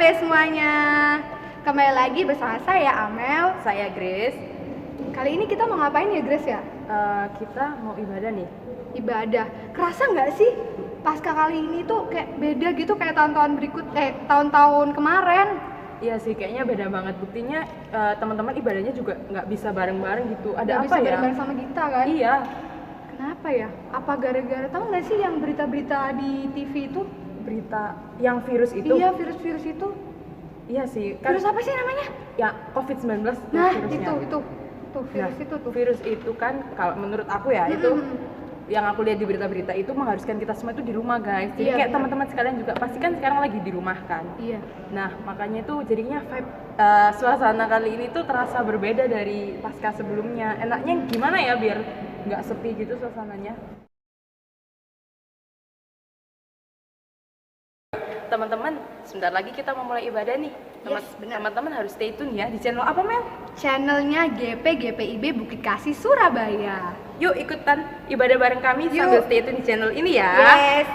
guys semuanya. Kembali lagi bersama saya Amel. Saya Grace. Kali ini kita mau ngapain ya Grace ya? Kita mau ibadah nih. Ibadah. Kerasa nggak sih pasca kali ini tuh kayak beda gitu kayak tahun-tahun kemarin? Iya sih, kayaknya beda banget. Buktinya teman-teman ibadahnya juga nggak bisa bareng-bareng gitu. Ada Nggak apa bisa ya? bareng-bareng sama kita kan? Iya. Kenapa ya? Apa gara-gara tahu nggak sih yang berita-berita di TV itu? Berita yang virus itu. Iya, virus-virus itu. Iya sih. Kan, Virus apa sih namanya? ya COVID-19. Nah, virusnya. itu. Tuh, virus Nah, itu tuh. Virus itu kan kalau menurut aku ya itu yang aku lihat di berita-berita itu mengharuskan kita semua itu di rumah guys. Jadi Iya, kayak benar. teman-teman sekalian juga pasti kan sekarang lagi di rumah kan. Iya. Nah makanya itu jadinya vibe suasana kali ini tuh terasa berbeda dari pasca sebelumnya. Enaknya gimana ya biar nggak sepi gitu suasananya. Teman-teman, sebentar lagi kita mau mulai ibadah nih. Yes, benar. Teman-teman harus stay tune ya di channel apa Mel? Channelnya GPIB Bukit Kasih Surabaya. Yuk ikutan ibadah bareng kami Yuk. sambil stay tune di channel ini ya. Yes.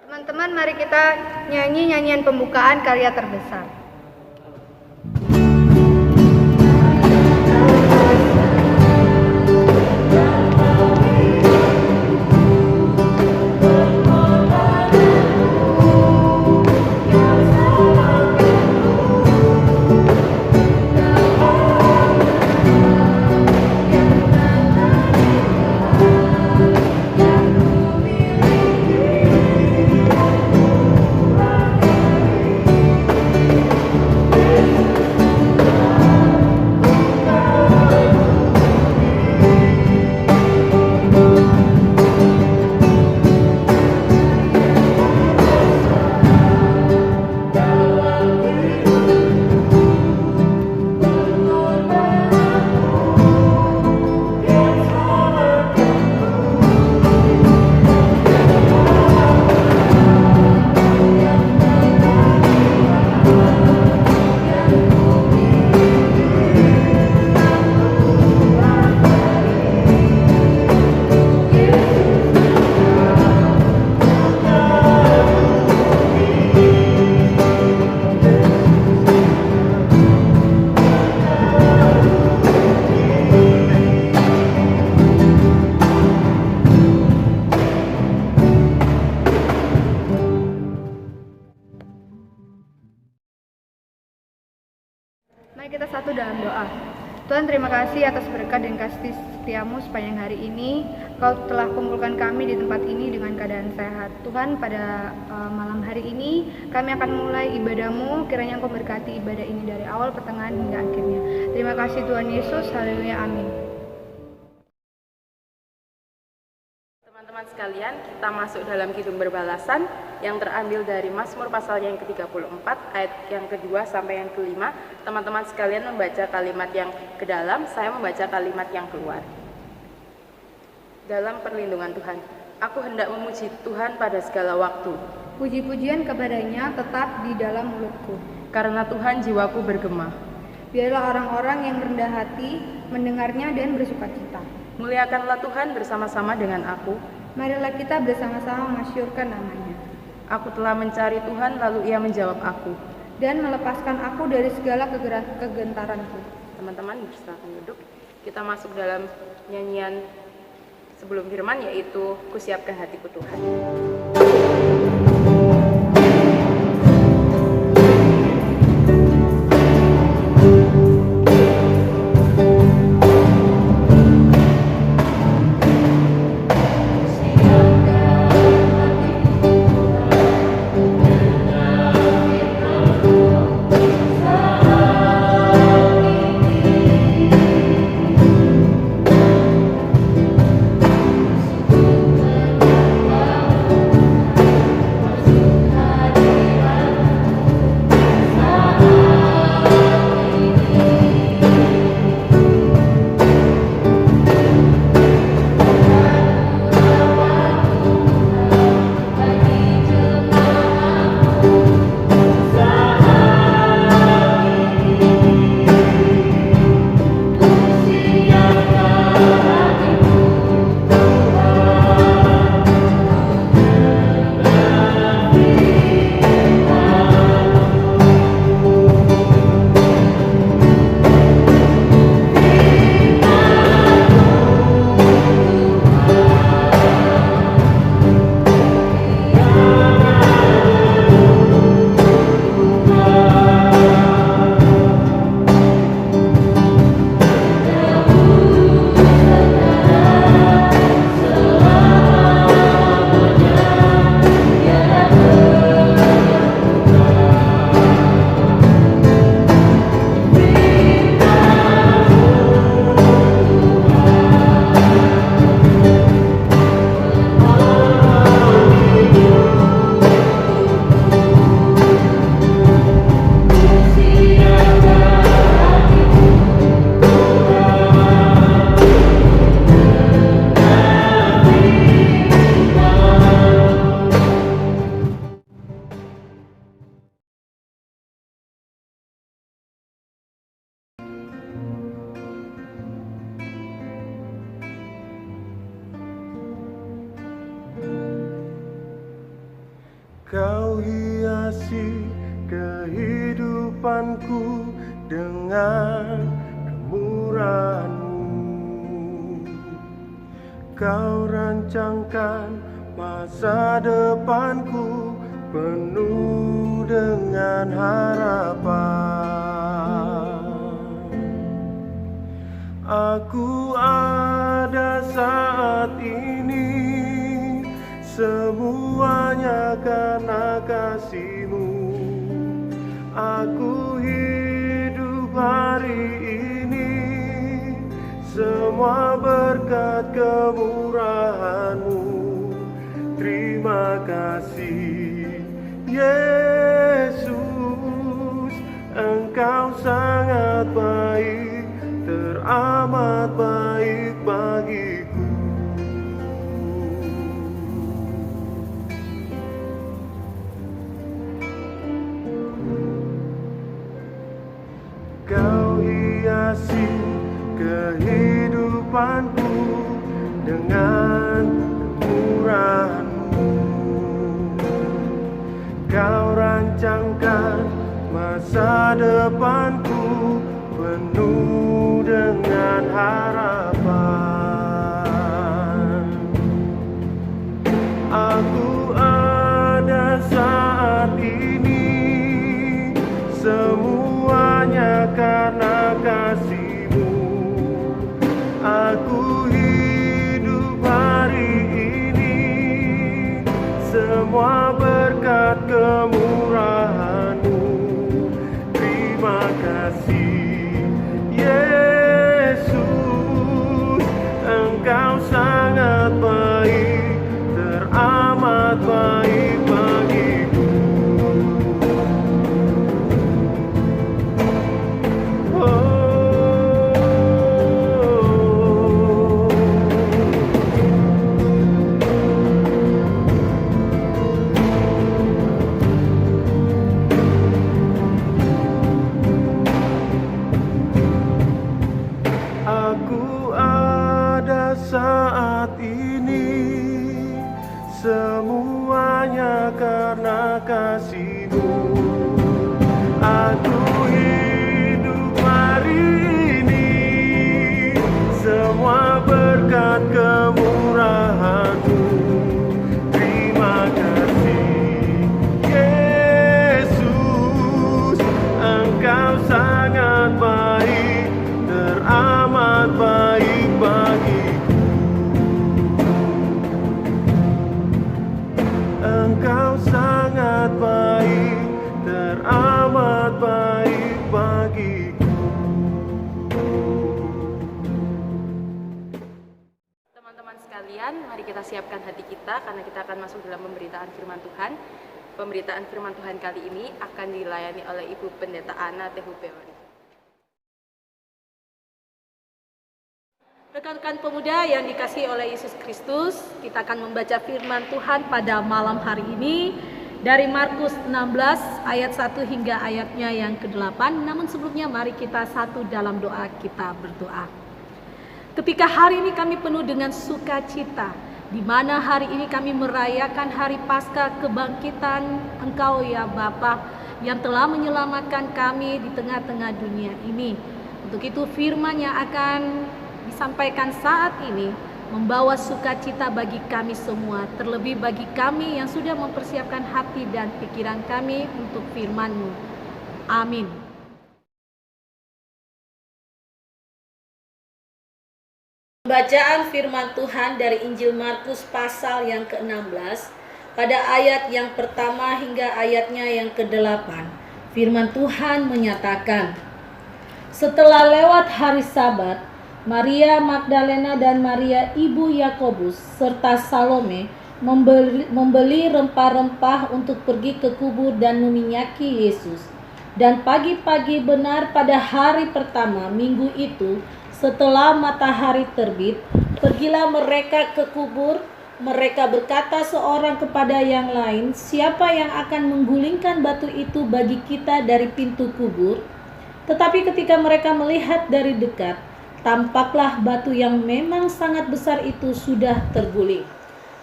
Teman-teman, mari kita nyanyi nyanyian pembukaan karya terbesar. Mari kita satu dalam doa. Tuhan, terima kasih atas berkat dan kasih setiamu sepanjang hari ini. Kau telah kumpulkan kami di tempat ini dengan keadaan sehat. Tuhan, pada malam hari ini kami akan mulai ibadahmu. Kiranya Engkau berkati ibadah ini dari awal, pertengahan, hingga akhirnya. Terima kasih Tuhan Yesus. Haleluya. Amin. Teman-teman sekalian, kita masuk dalam kidung berbalasan yang terambil dari Mazmur pasal yang ke-34 ayat yang kedua sampai yang kelima. Teman-teman sekalian membaca kalimat yang ke dalam, saya membaca kalimat yang keluar. Dalam perlindungan Tuhan, aku hendak memuji Tuhan pada segala waktu. Puji-pujian kepadanya tetap di dalam mulutku. Karena Tuhan jiwaku bergema. Biarlah orang-orang yang rendah hati mendengarnya dan bersukacita. Muliakanlah Tuhan bersama-sama dengan aku. Marilah kita bersama-sama masyhurkan namanya. Aku telah mencari Tuhan, lalu Ia menjawab aku. dan melepaskan aku dari segala kegentaranku. Teman-teman silakan duduk. Kita masuk dalam nyanyian sebelum firman, yaitu Kusiapkan Hatiku Tuhan. Kau hiasi kehidupanku dengan kemurahan-Mu. Kau rancangkan masa depanku penuh dengan harapan. Aku ada saat ini, semuanya karena kasih-Mu. Aku hidup hari ini, semua berkat kemurahan-Mu. Terima kasih Yesus, Engkau sangat baik, teramat baik bagiku. Kau hiasi kehidupanku dengan kemurahan-Mu. Kau rancangkan masa depanku penuh dengan harapan. Aku ada saat ini, semuanya karena kasih-Mu. Aku hidup hari ini, semua berkat kemurahan-Mu. Terima kasih Yesus, Engkau sangat baik, teramat baik bagiku. kita siapkan hati kita karena kita akan masuk dalam pemberitaan firman Tuhan. Pemberitaan firman Tuhan kali ini akan dilayani oleh Ibu Pendeta Ana Tehupeori. Rekan-rekan pemuda yang dikasihi oleh Yesus Kristus, kita akan membaca firman Tuhan pada malam hari ini dari Markus 16 ayat 1 hingga ayatnya yang ke-8. Namun sebelumnya mari kita satu dalam doa kita berdoa. Ketika hari ini kami penuh dengan sukacita, di mana hari ini kami merayakan hari Paskah kebangkitan Engkau ya Bapa yang telah menyelamatkan kami di tengah-tengah dunia ini. Untuk itu firman yang akan disampaikan saat ini membawa sukacita bagi kami semua, terlebih bagi kami yang sudah mempersiapkan hati dan pikiran kami untuk firman-Mu. Amin. Bacaan firman Tuhan dari Injil Markus pasal yang ke-16 pada ayat yang pertama hingga ayatnya yang ke-8. Firman Tuhan menyatakan, setelah lewat hari Sabat, Maria Magdalena dan Maria ibu Yakobus serta Salome membeli rempah-rempah untuk pergi ke kubur dan meminyaki Yesus. Dan pagi-pagi benar pada hari pertama minggu itu, setelah matahari terbit, pergilah mereka ke kubur. Mereka berkata seorang kepada yang lain, siapa yang akan menggulingkan batu itu bagi kita dari pintu kubur? Tetapi ketika mereka melihat dari dekat, tampaklah batu yang memang sangat besar itu sudah terguling.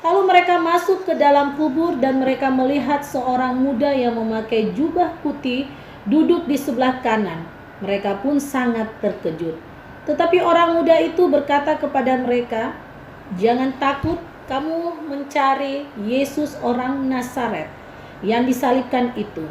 Lalu mereka masuk ke dalam kubur dan mereka melihat seorang muda yang memakai jubah putih duduk di sebelah kanan. Mereka pun sangat terkejut. Tetapi orang muda itu berkata kepada mereka, jangan takut, kamu mencari Yesus orang Nazaret yang disalibkan itu.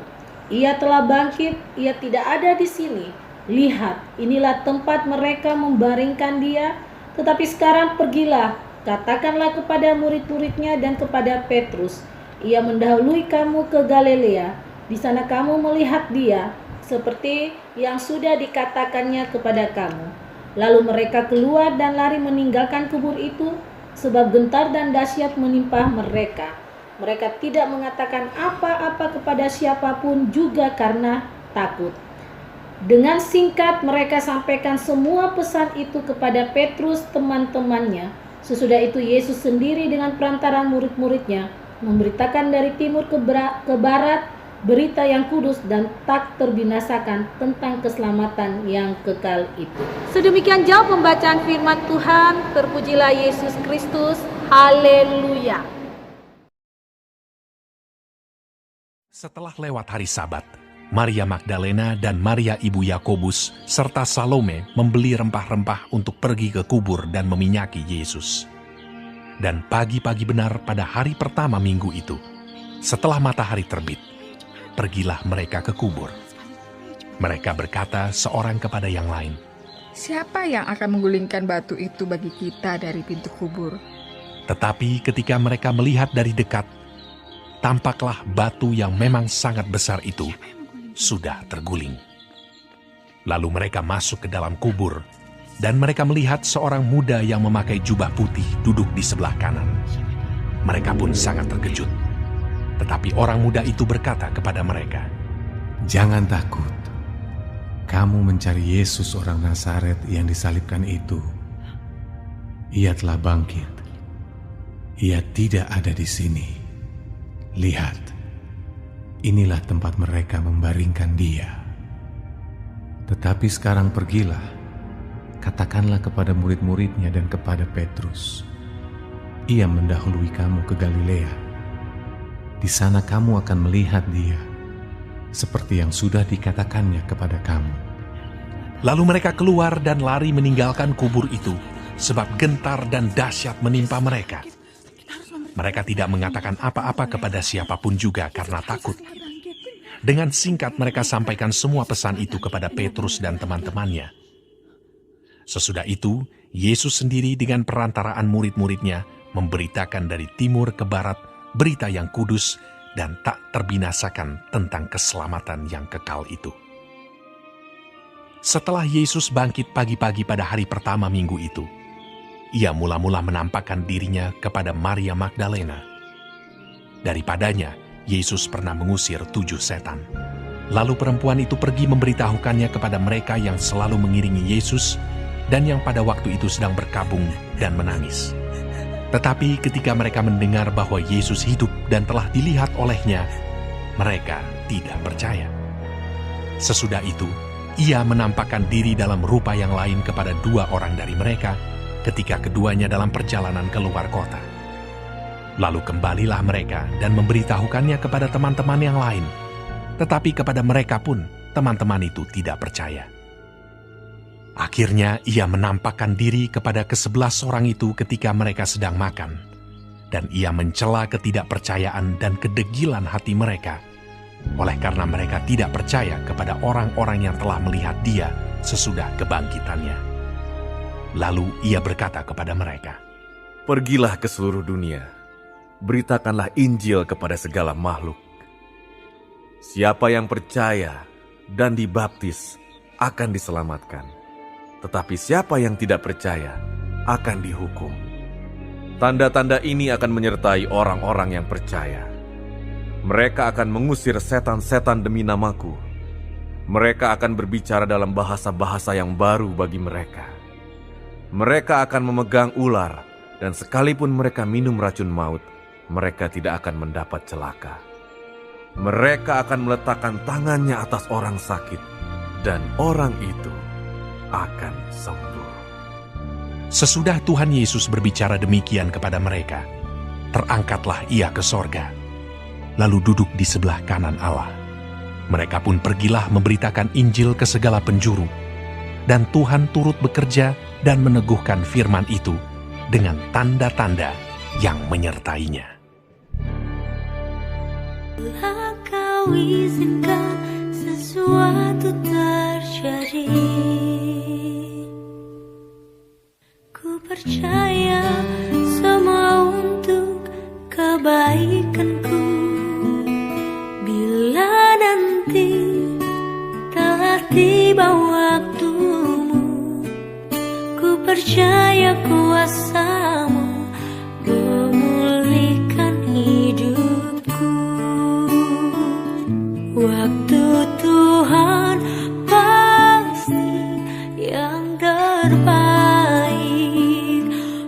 Ia telah bangkit, ia tidak ada di sini. Lihat, inilah tempat mereka membaringkan dia. Tetapi sekarang pergilah, katakanlah kepada murid-muridnya dan kepada Petrus, ia mendahului kamu ke Galilea. Di sana kamu melihat dia, seperti yang sudah dikatakannya kepada kamu. Lalu mereka keluar dan lari meninggalkan kubur itu, sebab gentar dan dahsyat menimpa mereka. Mereka tidak mengatakan apa-apa kepada siapapun juga karena takut. Dengan singkat mereka sampaikan semua pesan itu kepada Petrus teman-temannya. Sesudah itu Yesus sendiri dengan perantara murid-muridnya memberitakan dari timur ke barat berita yang kudus dan tak terbinasakan tentang keselamatan yang kekal itu. Sedemikian jauh pembacaan firman Tuhan. Terpujilah Yesus Kristus. Haleluya. Setelah lewat hari Sabat, Maria Magdalena dan Maria ibu Yakobus serta Salome membeli rempah-rempah untuk pergi ke kubur dan meminyaki Yesus. Dan pagi-pagi benar pada hari pertama minggu itu, setelah matahari terbit, pergilah mereka ke kubur. Mereka berkata seorang kepada yang lain, siapa yang akan menggulingkan batu itu bagi kita dari pintu kubur? Tetapi ketika mereka melihat dari dekat, tampaklah batu yang memang sangat besar itu sudah terguling. Lalu mereka masuk ke dalam kubur, dan mereka melihat seorang muda yang memakai jubah putih duduk di sebelah kanan. Mereka pun sangat terkejut. Tetapi orang muda itu berkata kepada mereka, jangan takut. Kamu mencari Yesus orang Nazaret yang disalibkan itu. Ia telah bangkit. Ia tidak ada di sini. Lihat, inilah tempat mereka membaringkan dia. Tetapi sekarang pergilah, katakanlah kepada murid-muridnya dan kepada Petrus, ia mendahului kamu ke Galilea. Di sana kamu akan melihat dia, seperti yang sudah dikatakannya kepada kamu. Lalu mereka keluar dan lari meninggalkan kubur itu, sebab gentar dan dahsyat menimpa mereka. Mereka tidak mengatakan apa-apa kepada siapapun juga karena takut. Dengan singkat mereka sampaikan semua pesan itu kepada Petrus dan teman-temannya. Sesudah itu, Yesus sendiri dengan perantaraan murid-muridnya memberitakan dari timur ke barat berita yang kudus dan tak terbinasakan tentang keselamatan yang kekal itu. Setelah Yesus bangkit pagi-pagi pada hari pertama minggu itu, ia mula-mula menampakkan dirinya kepada Maria Magdalena. Daripadanya, Yesus pernah mengusir 7 setan. Lalu perempuan itu pergi memberitahukannya kepada mereka yang selalu mengiringi Yesus dan yang pada waktu itu sedang berkabung dan menangis. Tetapi ketika mereka mendengar bahwa Yesus hidup dan telah dilihat olehnya, mereka tidak percaya. Sesudah itu, ia menampakkan diri dalam rupa yang lain kepada 2 orang dari mereka ketika keduanya dalam perjalanan keluar kota. Lalu kembalilah mereka dan memberitahukannya kepada teman-teman yang lain. Tetapi kepada mereka pun, teman-teman itu tidak percaya. Akhirnya ia menampakkan diri kepada ke-11 orang itu ketika mereka sedang makan. Dan ia mencela ketidakpercayaan dan kedegilan hati mereka, oleh karena mereka tidak percaya kepada orang-orang yang telah melihat dia sesudah kebangkitannya. Lalu ia berkata kepada mereka, "Pergilah ke seluruh dunia, beritakanlah Injil kepada segala makhluk. Siapa yang percaya dan dibaptis akan diselamatkan, tetapi siapa yang tidak percaya akan dihukum. Tanda-tanda ini akan menyertai orang-orang yang percaya. Mereka akan mengusir setan-setan demi namaku. Mereka akan berbicara dalam bahasa-bahasa yang baru bagi mereka. Mereka akan memegang ular, dan sekalipun mereka minum racun maut, mereka tidak akan mendapat celaka. Mereka akan meletakkan tangannya atas orang sakit, dan orang itu akan sembuh." Sesudah Tuhan Yesus berbicara demikian kepada mereka, terangkatlah ia ke sorga, lalu duduk di sebelah kanan Allah. Mereka pun pergilah memberitakan Injil ke segala penjuru, dan Tuhan turut bekerja dan meneguhkan firman itu dengan tanda-tanda yang menyertainya. Kau izinkan sesuatu terjadi. Ku percaya semua untuk kebaikanku. Bila nanti telah tiba waktumu, ku percaya kuasa-Mu memulihkan hidupku. Waktu Tuhan pasti yang terbaik,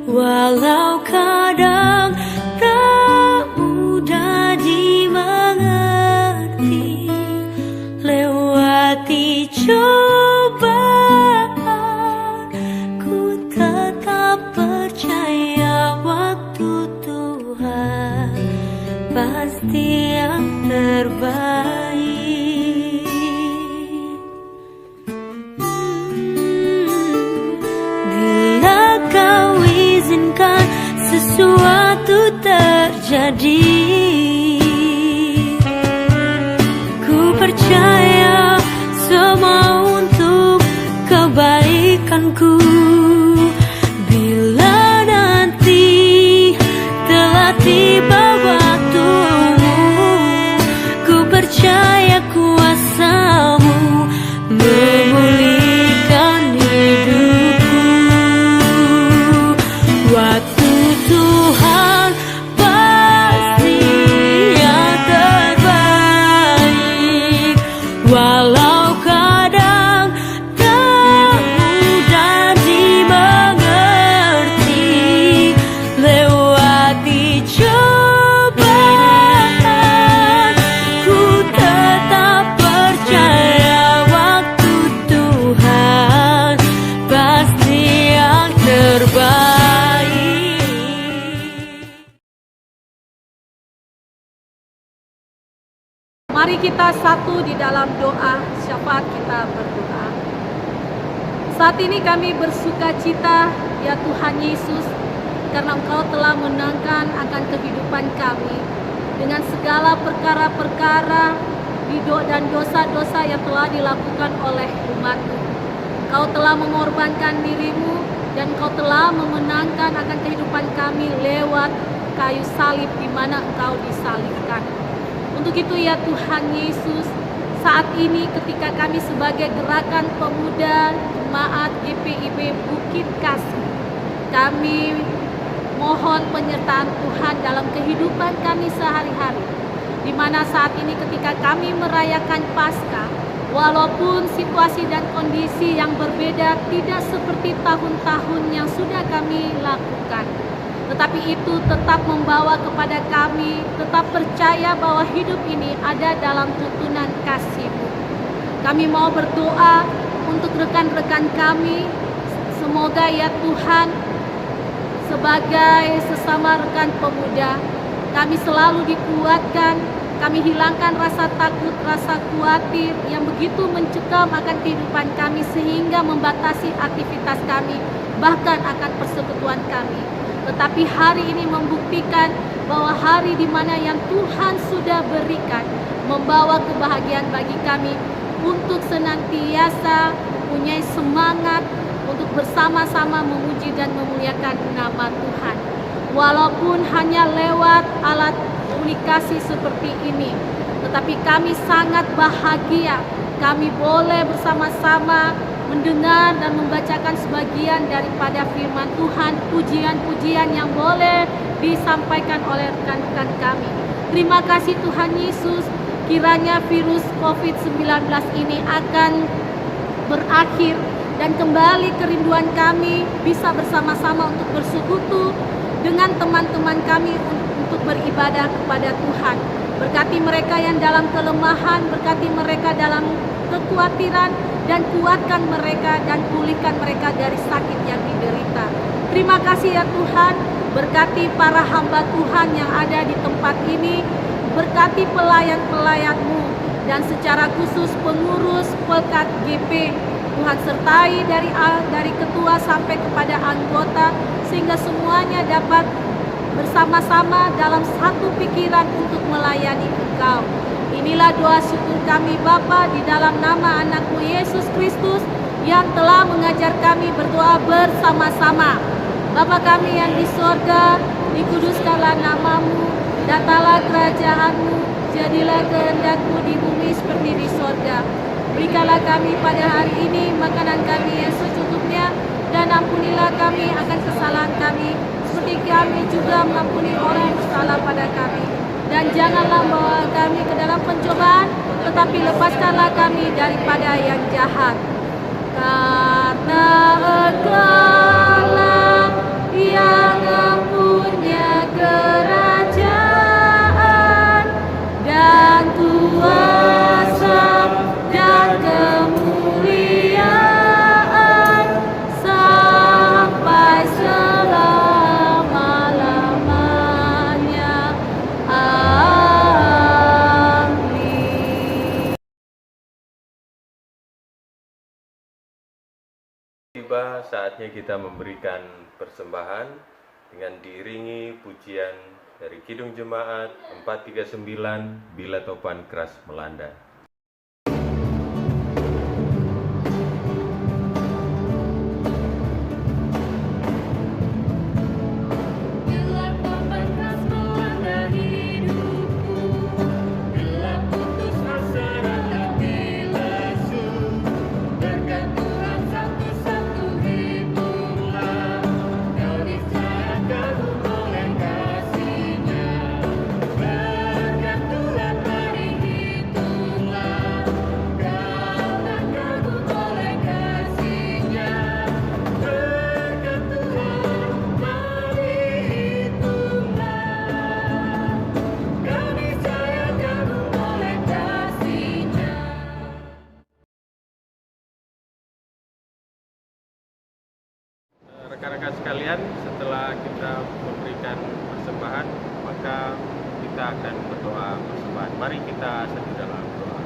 walau kadang tak mudah dimengerti. Lewati cobaan, ku tetap percaya waktu Tuhan pasti yang terbaik. Bila Kau izinkan sesuatu terjadi, ku percaya semua untuk kebaikanku. Bila nanti telah tiba waktumu, ku percaya kuasa-Mu memulihkan hidupku. Waktu Tuhan pasti yang terbaik, walau kadang tak mudah dimengerti. Lewati cobaan, ku tetap percaya waktu Tuhan pasti yang terbaik. Mari kita satu di dalam doa syafaat kita berdoa. Saat ini kami bersuka cita ya Tuhan Yesus, karena Engkau telah menangkan akan kehidupan kami dengan segala perkara-perkara dan dosa-dosa yang telah dilakukan oleh umat-Mu. Engkau telah mengorbankan diri-Mu dan Engkau telah memenangkan akan kehidupan kami lewat kayu salib di mana Engkau disalibkan. Untuk itu ya Tuhan Yesus, saat ini ketika kami sebagai gerakan pemuda jemaat GPIB Bukit Kasih Kami mohon penyertaan Tuhan dalam kehidupan kami sehari-hari, di mana saat ini ketika kami merayakan Paskah, walaupun situasi dan kondisi yang berbeda tidak seperti tahun-tahun yang sudah kami lakukan, tetapi itu tetap membawa kepada kami tetap percaya bahwa hidup ini ada dalam tuntunan kasih-Mu. Kami mau berdoa untuk rekan-rekan kami, semoga ya Tuhan, sebagai sesama rekan pemuda, kami selalu dikuatkan, kami hilangkan rasa takut, rasa khawatir yang begitu mencekam akan kehidupan kami sehingga membatasi aktivitas kami, bahkan akan persekutuan kami. Tetapi hari ini membuktikan bahwa hari di mana yang Tuhan sudah berikan membawa kebahagiaan bagi kami untuk senantiasa mempunyai semangat untuk bersama-sama memuji dan memuliakan nama Tuhan. Walaupun hanya lewat alat komunikasi seperti ini, tetapi kami sangat bahagia kami boleh bersama-sama mendengar dan membacakan sebagian daripada firman Tuhan, pujian-pujian yang boleh disampaikan oleh rekan-rekan kami. Terima kasih Tuhan Yesus, kiranya virus COVID-19 ini akan berakhir dan kembali kerinduan kami bisa bersama-sama untuk bersekutu dengan teman-teman kami untuk beribadah kepada Tuhan. Berkati mereka yang dalam kelemahan, berkati mereka dalam kekhawatiran, dan kuatkan mereka dan pulihkan mereka dari sakit yang diderita. Terima kasih ya Tuhan, berkati para hamba Tuhan yang ada di tempat ini, berkati pelayan-pelayan-Mu, dan secara khusus pengurus Pelkat GP. Tuhan sertai dari ketua sampai kepada anggota, sehingga semuanya dapat bersama-sama dalam satu pikiran untuk melayani Engkau. Inilah doa syukur kami Bapa di dalam nama anak-Mu Yesus Kristus yang telah mengajar kami berdoa bersama-sama. Bapa kami yang di sorga, dikuduskanlah nama-Mu, datanglah kerajaan-Mu, jadilah kehendak-Mu di bumi seperti di sorga. Berikanlah kami pada hari ini makanan kami yang secukupnya, dan ampunilah kami akan kesalahan kami, seperti kami juga mengampuni orang yang bersalah pada kami. Dan janganlah membawa kami ke dalam pencobaan, tetapi lepaskanlah kami daripada yang jahat. Karena Engkau-lah yang mempunyai kerajaan dan kuasa dan kemuliaan sampai selama-lamanya. Amin. Tiba saatnya kita memberikan persembahan dengan diiringi pujian dari Kidung Jemaat 439 Bila Topan Keras Melanda. Rekan-rekan sekalian, setelah kita memberikan persembahan, maka kita akan berdoa persembahan. Mari kita satu dalam doa.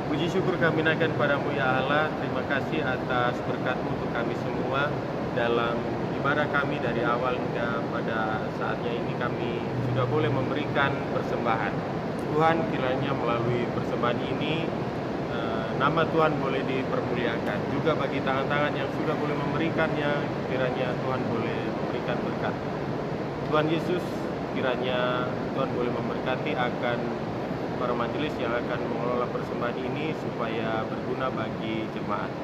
Puji syukur kami naikkan padamu ya Allah. Terima kasih atas berkat-Mu untuk kami semua dalam ibadah kami dari awal hingga pada saatnya ini kami sudah boleh memberikan persembahan. Tuhan, kiranya melalui persembahan ini nama Tuhan boleh dipermuliakan. Juga bagi tangan-tangan yang sudah boleh memberikannya, kiranya Tuhan boleh memberikan berkat. Tuhan Yesus, kiranya Tuhan boleh memberkati akan para majelis yang akan mengelola persembahan ini supaya berguna bagi jemaat.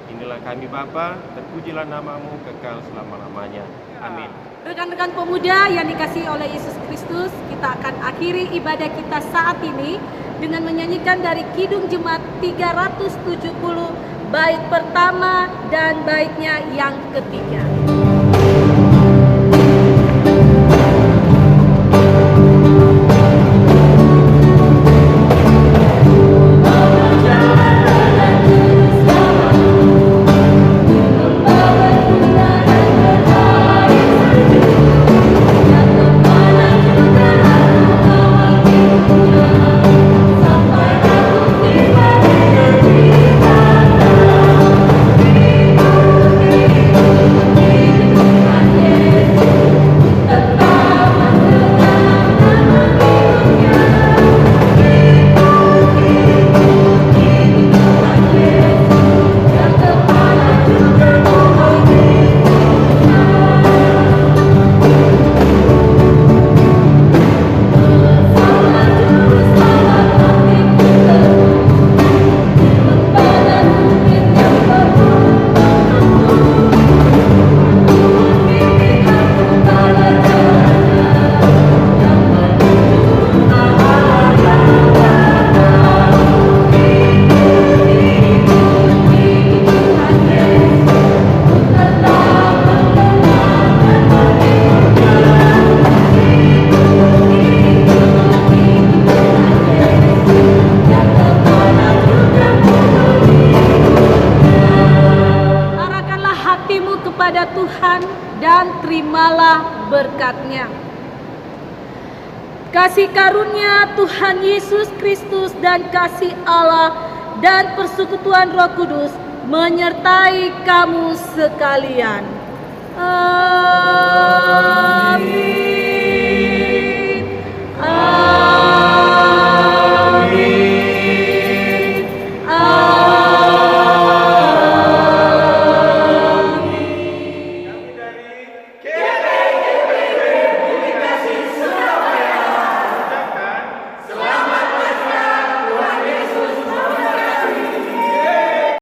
Inilah kami Bapa, terpujilah namamu kekal selama-lamanya. Amin. Rekan-rekan pemuda yang dikasihi oleh Yesus Kristus, kita akan akhiri ibadah kita saat ini dengan menyanyikan dari Kidung Jemaat 370, bait pertama dan baitnya yang ketiga. Berkatnya. Kasih karunia Tuhan Yesus Kristus dan kasih Allah dan persekutuan Roh Kudus menyertai kamu sekalian. Amin.